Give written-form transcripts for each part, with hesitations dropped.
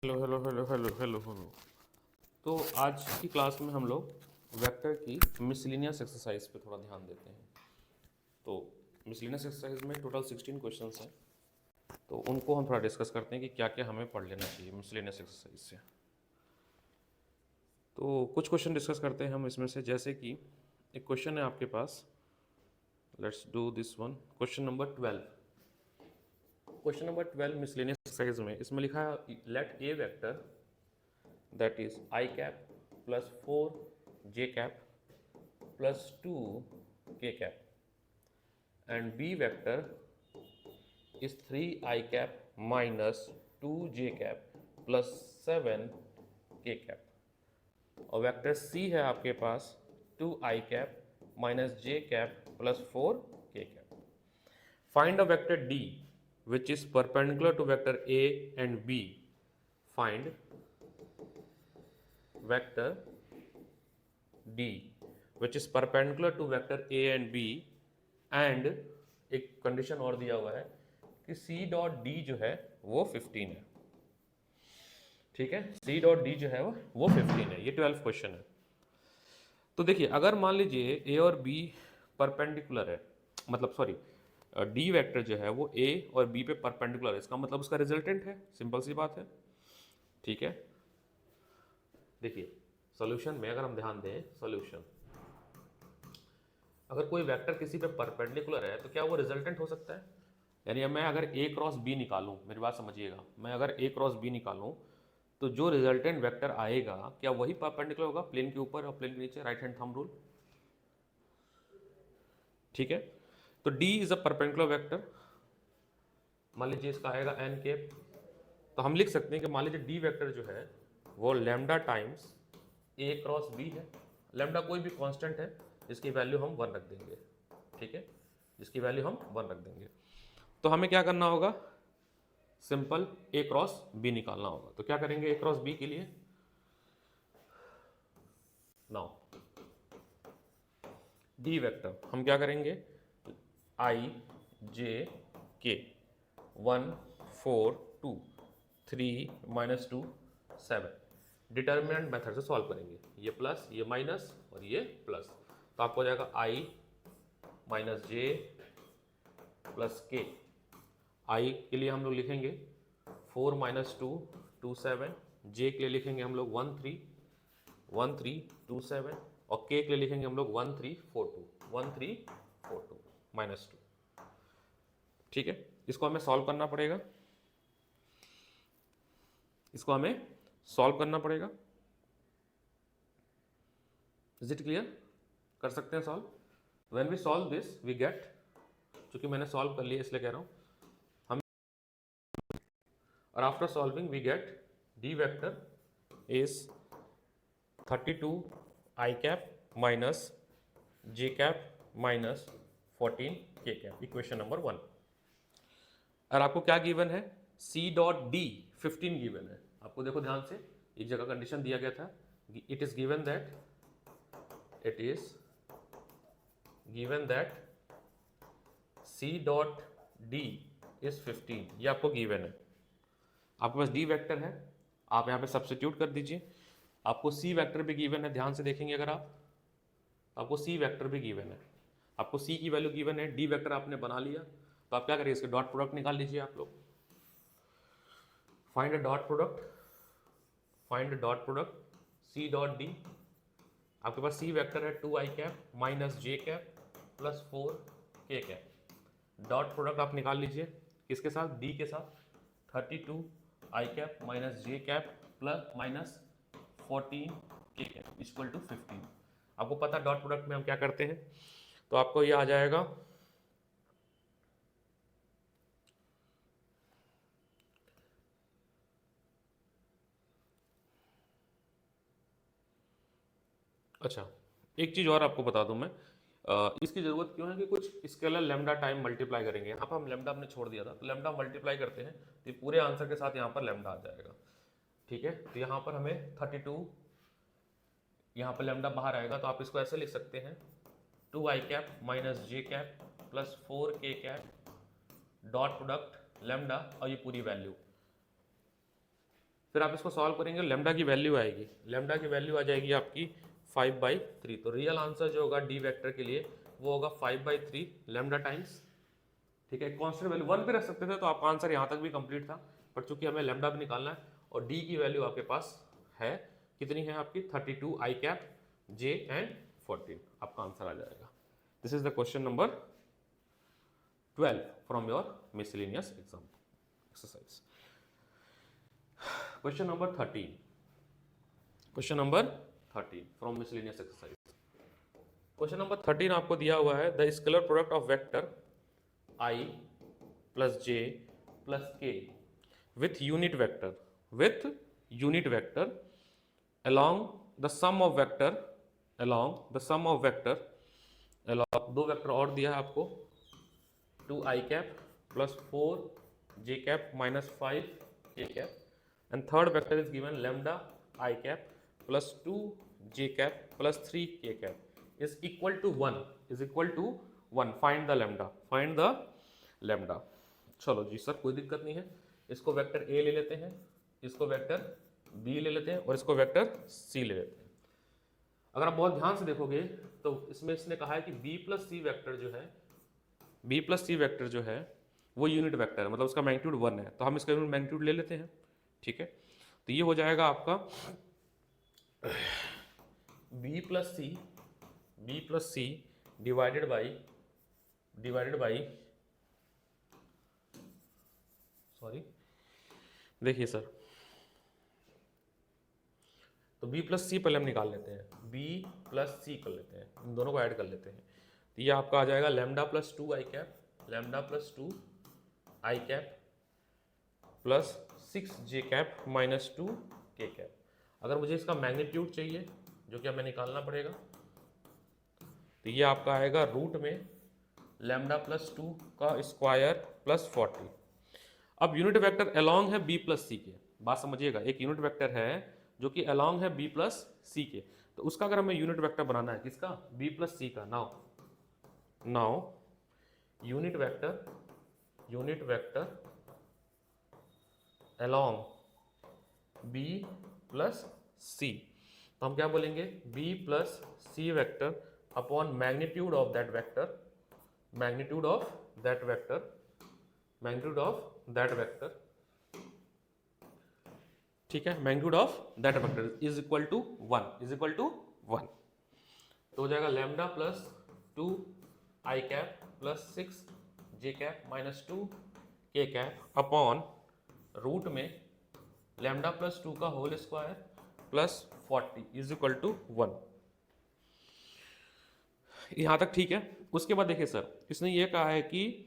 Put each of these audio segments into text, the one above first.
Hello hello hello hello hello hello. तो आज की क्लास में हम लोग वेक्टर की मिसलिनियस एक्सरसाइज पे थोड़ा ध्यान देते हैं। तो मिसलिनियस एक्सरसाइज में टोटल 16 क्वेश्चंस हैं, तो उनको हम थोड़ा डिस्कस करते हैं कि क्या क्या हमें पढ़ लेना चाहिए मिसलिनियस एक्सरसाइज से। तो कुछ क्वेश्चन डिस्कस करते हैं हम इसमें से, जैसे कि एक क्वेश्चन है आपके पास। Let's do this one, question number 12। Question number 12 miscellaneous exercise में इसमें लिखा है let a vector that is I cap plus 4 j cap plus 2 k cap and B vector is 3 I cap minus 2 j cap plus 7 k cap और vector C है आपके पास 2 I cap minus j cap plus 4 k cap. Find a vector D which is perpendicular to vector A and B. Find vector D which is perpendicular to vector A and B and एक condition और दिया हुआ है कि C dot D जो है वो 15 है। ठीक है, C डॉट D जो है वो 15 है। ये 12 क्वेश्चन है। तो देखिए, अगर मान लीजिए A और B परपेंडिकुलर है, मतलब सॉरी D वेक्टर जो है वो A और B पे परपेंडिकुलर है, इसका मतलब उसका रिजल्टेंट है। सिंपल सी बात है। ठीक है, देखिए सॉल्यूशन में अगर हम ध्यान दें, सॉल्यूशन अगर कोई वेक्टर किसी पे परपेंडिकुलर है तो क्या वो रिजल्टेंट हो सकता है? यानी मैं अगर ए क्रॉस बी निकालूं, मेरी बात समझिएगा, मैं अगर ए क्रॉस बी निकालूं तो जो रिजल्टेंट वेक्टर आएगा क्या वही परपेंडिकुलर होगा प्लेन के ऊपर और प्लेन के नीचे, राइट हैंड थंब रूल। ठीक है, तो D is a perpendicular vector. मान लीजिए इसका आएगा एन केप, तो हम लिख सकते हैं कि मान लीजिए डी वेक्टर जो है वो लैम्डा टाइम्स ए क्रॉस बी है। लैम्डा कोई भी कांस्टेंट है जिसकी वैल्यू हम 1 रख देंगे। ठीक है, जिसकी वैल्यू हम 1 रख देंगे। तो हमें क्या करना होगा, सिंपल ए क्रॉस बी निकालना होगा। तो क्या करेंगे ए क्रॉस बी के लिए, नाउ डी वेक्टर हम क्या करेंगे, आई जे के 1 4 2 3 -2 7 डिटर्मिनेंट मेथड से सॉल्व करेंगे। ये प्लस, ये माइनस और ये प्लस, तो आपको हो जाएगा आई माइनस जे प्लस के। आई के लिए हम लोग लिखेंगे 4 -2 2 7, जे के लिए लिखेंगे हम लोग 1 3 1 3 2 7 और के के लिए लिखेंगे हम लोग 1 3 4 2 1 3 4 2 -2। ठीक है, इसको हमें सॉल्व करना पड़ेगा, इसको हमें सॉल्व करना पड़ेगा। Is it clear? कर सकते हैं solve. When we solve this we get, चूंकि मैंने सॉल्व कर लिया इसलिए कह रहा हूं हम, और after solving we get D vector is 32 I cap minus J cap minus 14 K cap, equation number 1। और आपको क्या गिवन है, सी डॉट डी 15 गिवन है। आपको देखो ध्यान से, एक जगह कंडीशन दिया गया था, it is given that C dot D is 15, ये आपको गिवन है। आपके पास D वेक्टर है, आप यहाँ पे सब्स्टिट्यूट कर दीजिए। आपको C वेक्टर भी गिवन है, ध्यान से देखेंगे अगर आप, आपको C वेक्टर भी गिवन है, आपको C की वैल्यू गिवन है, D वेक्टर आपने बना लिया, तो आप क्या करिए, इसके डॉट प्रोडक्ट निकाल लीजिए आप लोग। Find a dot product, find a dot product C dot D। आपके पास C वेक्टर है 2 I cap minus J cap plus 4 के कैप। डॉट प्रोडक्ट आप निकाल लीजिए, किसके साथ, D के साथ। 32 I cap minus J cap plus minus 14 K cap equal to 15। आपको पता डॉट प्रोडक्ट में हम क्या करते हैं, तो आपको ये आ जाएगा अच्छा, एक चीज़ और आपको बता दूं मैं, इसकी ज़रूरत क्यों है कि कुछ स्केलर लेमडा टाइम मल्टीप्लाई करेंगे। यहाँ पर हम लेमडा हमने छोड़ दिया था, तो लेमडा मल्टीप्लाई करते हैं तो पूरे आंसर के साथ यहाँ पर लेमडा आ जाएगा। ठीक है, तो यहाँ पर हमें 32, यहाँ पर लेमडा बाहर आएगा, तो आप इसको ऐसे लिख सकते हैं 2 I cap minus J cap plus 4 के कैप डॉट प्रोडक्ट लेमडा और ये पूरी वैल्यू। फिर आप इसको सॉल्व करेंगे, लेमडा की वैल्यू आएगी, लेमडा की वैल्यू आ जाएगी आपकी 5/3। तो रियल आंसर जो होगा डी वेक्टर के लिए वो होगा 5/3 लेमडा टाइम्स, ठीक है। कॉन्स्टेंट वैल्यू 1 पे रख सकते थे तो आपका आंसर यहाँ तक भी कंप्लीट था, पर चूंकि हमें लेमडा भी निकालना है और डी की वैल्यू आपके पास है, कितनी है आपकी 32 आई कैप जे एंड 14, आपका आंसर आ जाएगा। This is the question number 12 from your miscellaneous exam exercise. Question number 13, question number 13 from miscellaneous exercise. Question number 13 आपको दिया हुआ है, the scalar product of vector I plus J plus के with unit vector along the sum of vector along दो vector और दिया है आपको, 2 i cap plus 4 j cap minus 5 k cap and third vector is given lambda i cap plus 2 j cap plus 3 k cap is equal to 1 find the lambda. चलो जी sir कोई दिक्कत नहीं है, इसको वेक्टर ए ले लेते हैं, इसको वेक्टर बी ले लेते हैं और इसको वेक्टर सी ले लेते हैं। अगर आप बहुत ध्यान से देखोगे तो इसमें इसने कहा है कि बी प्लस सी वेक्टर जो है वो यूनिट वेक्टर है, मतलब उसका मैग्नीट्यूड 1 है, तो हम इसका यूनिट मैग्नीट्यूड ले लेते हैं, ठीक है। तो ये हो जाएगा आपका B plus C divided by sorry देखिए सर, तो b प्लस सी पहले हम निकाल लेते हैं, b प्लस सी कर लेते हैं, इन दोनों को ऐड कर लेते हैं, तो ये आपका आ जाएगा lambda plus 2 I cap plus 6 J cap minus 2 K cap. अगर मुझे इसका मैग्नीट्यूड चाहिए जो कि हमें निकालना पड़ेगा, तो ये आपका आएगा रूट में लैम्डा प्लस 2 का स्क्वायर प्लस 40। अब यूनिट वेक्टर अलोंग है बी प्लस सी के, बात समझिएगा, एक यूनिट वेक्टर है जो कि अलोंग है बी प्लस सी के, तो उसका अगर हमें यूनिट वेक्टर बनाना है, किसका, बी प्लस सी का, now unit vector along B plus C, तो हम क्या बोलेंगे, B plus C vector upon magnitude of that vector ठीक है, magnitude of that vector is equal to 1, तो हो जाएगा lambda plus 2 I cap plus 6 J cap minus 2 K cap upon root में लैम्डा प्लस 2 का whole square plus 40 is equal to 1। यहाँ तक ठीक है। उसके बाद देखिए सर, इसने ये कहा है कि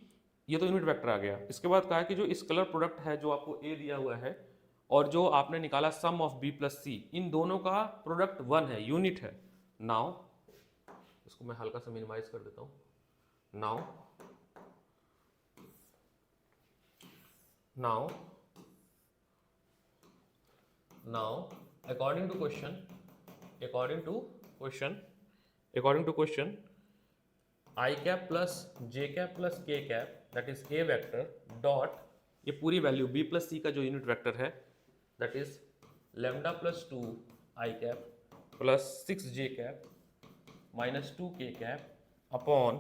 ये तो यूनिट वेक्टर आ गया, इसके बाद कहा है कि जो स्केलर प्रोडक्ट है जो आपको ए दिया हुआ है और जो आपने निकाला सम ऑफ बी प्लस सी, इन दोनों का प्रोडक्ट 1 है, यूनिट है। नाउ इसको मैं हल्का सा मिनिमाइज कर देता हूं, now according to question I cap plus J cap plus K cap that is a vector dot, ये पूरी वैल्यू बी प्लस सी का जो यूनिट वेक्टर है that is lambda plus 2 I cap plus 6 J cap minus 2 K cap upon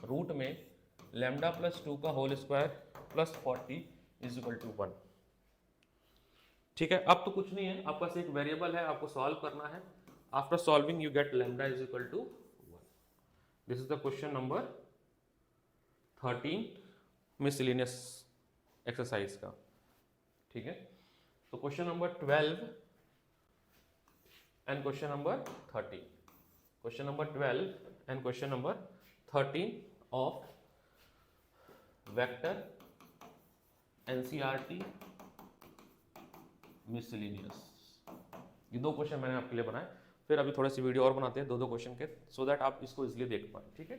root में lambda plus 2 का whole square plus 40 is equal to 1। ठीक है, अब तो कुछ नहीं है, आपके पास एक वेरिएबल है, आपको सॉल्व करना है। After solving you get lambda is equal to 1। This is the question number 13 miscellaneous exercise का। ठीक है, तो question number 12 and question number 13, question number 12 and question number 13 of vector NCERT miscellaneous. ये दो क्वेश्चन मैंने आपके लिए बनाए, फिर अभी थोड़ी सी वीडियो और बनाते हैं दो क्वेश्चन के, सो दैट आप इसको इजीली देख पाए। ठीक है।